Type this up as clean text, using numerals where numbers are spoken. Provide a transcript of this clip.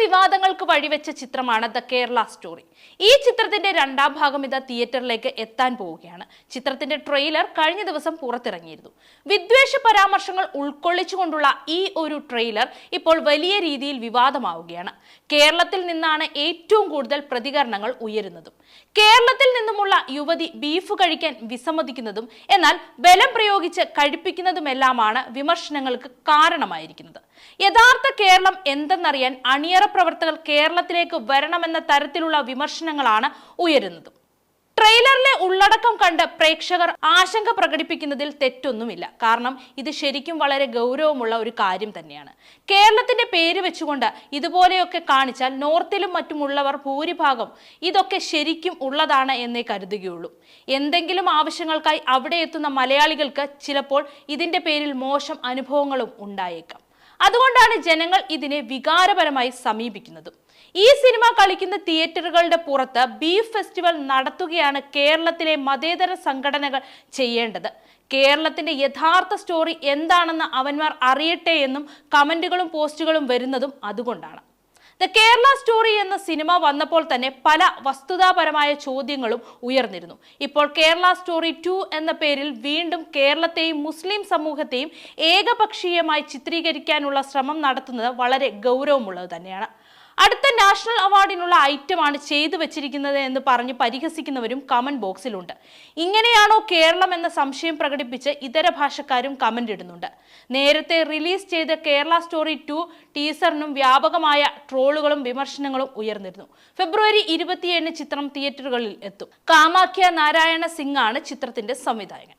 വിവാദങ്ങൾക്ക് വഴിവെച്ച ചിത്രമാണ് the Kerala story. ഈ ചിത്രത്തിന്റെ രണ്ടാം ഭാഗം ഇതാ തിയേറ്ററിലേക്ക് എത്താൻ പോവുകയാണ്. ചിത്രത്തിന്റെ ട്രെയിലർ കഴിഞ്ഞ ദിവസം പുറത്തിറങ്ങിയിരുന്നു. വിദ്വേഷ പരാമർശങ്ങൾ ഉൾക്കൊള്ളിച്ചുകൊണ്ടുള്ള ഈ ഒരു ട്രെയിലർ ഇപ്പോൾ വലിയ രീതിയിൽ വിവാദമാവുകയാണ്. കേരളത്തിൽ നിന്നാണ് ഏറ്റവും കൂടുതൽ പ്രതികരണങ്ങൾ ഉയരുന്നതും. കേരളത്തിൽ നിന്നുമുള്ള യുവതി ബീഫ് കഴിക്കാൻ വിസമ്മതിക്കുന്നതും എന്നാൽ ബലം പ്രയോഗിച്ച് കഴിപ്പിക്കുന്നതുമെല്ലാമാണ് വിമർശനങ്ങൾക്ക് കാരണമായിരിക്കുന്നത്. യഥാർത്ഥ കേരളം എന്തെന്നറിയാൻ അണിയറ പ്രവർത്തകർ കേരളത്തിലേക്ക് വരണമെന്ന തരത്തിലുള്ള വിമർശനങ്ങളാണ് ഉയരുന്നത്. ട്രെയിലറിലെ ഉള്ളടക്കം കണ്ട് പ്രേക്ഷകർ ആശങ്ക പ്രകടിപ്പിക്കുന്നതിൽ തെറ്റൊന്നുമില്ല. കാരണം ഇത് ശരിക്കും വളരെ ഗൗരവമുള്ള ഒരു കാര്യം തന്നെയാണ്. കേരളത്തിന്റെ പേര് വെച്ചുകൊണ്ട് ഇതുപോലെയൊക്കെ കാണിച്ചാൽ നോർത്തിലും മറ്റുമുള്ളവർ ഭൂരിഭാഗം ഇതൊക്കെ ശരിക്കും ഉള്ളതാണ് എന്നേ കരുതുകയുള്ളൂ. എന്തെങ്കിലും ആവശ്യങ്ങൾക്കായി അവിടെ എത്തുന്ന മലയാളികൾക്ക് ചിലപ്പോൾ ഇതിന്റെ പേരിൽ മോശം അനുഭവങ്ങളും ഉണ്ടായേക്കാം. അതുകൊണ്ടാണ് ജനങ്ങൾ ഇതിനെ വികാരപരമായി സമീപിക്കുന്നത്. ഈ സിനിമ കളിക്കുന്ന തിയേറ്ററുകളുടെ പുറത്ത് ബീഫ് ഫെസ്റ്റിവൽ നടത്തുകയാണ് കേരളത്തിലെ മതേതര സംഘടനകൾ ചെയ്യേണ്ടത്. കേരളത്തിന്റെ യഥാർത്ഥ സ്റ്റോറി എന്താണെന്ന് അവന്മാർ അറിയട്ടെ എന്നും കമന്റുകളും പോസ്റ്റുകളും വരുന്നതും അതുകൊണ്ടാണ്. ദ കേരള സ്റ്റോറി എന്ന സിനിമ വന്നപ്പോൾ തന്നെ പല വസ്തുതാപരമായ ചോദ്യങ്ങളും ഉയർന്നിരുന്നു. ഇപ്പോൾ കേരള സ്റ്റോറി 2 എന്ന പേരിൽ വീണ്ടും കേരളത്തെയും മുസ്ലിം സമൂഹത്തെയും ഏകപക്ഷീയമായി ചിത്രീകരിക്കാനുള്ള ശ്രമം നടത്തുന്നത് വളരെ ഗൗരവമുള്ളത് തന്നെയാണ്. അടുത്ത നാഷണൽ അവാർഡിനുള്ള ഐറ്റമാണ് ചെയ്തു വെച്ചിരിക്കുന്നത് എന്ന് പറഞ്ഞ് പരിഹസിക്കുന്നവരും കമന്റ് ബോക്സിലുണ്ട്. ഇങ്ങനെയാണോ കേരളം എന്ന സംശയം പ്രകടിപ്പിച്ച് ഇതര ഭാഷക്കാരും കമന്റ് ഇടുന്നുണ്ട്. നേരത്തെ റിലീസ് ചെയ്ത കേരള സ്റ്റോറി 2 ടീസറിനും വ്യാപകമായ ട്രോളുകളും വിമർശനങ്ങളും ഉയർന്നിരുന്നു. ഫെബ്രുവരി 27 ചിത്രം തിയേറ്ററുകളിൽ എത്തും. കാമാഖ്യ നാരായണ സിംഗ് ആണ് ചിത്രത്തിന്റെ സംവിധായകൻ.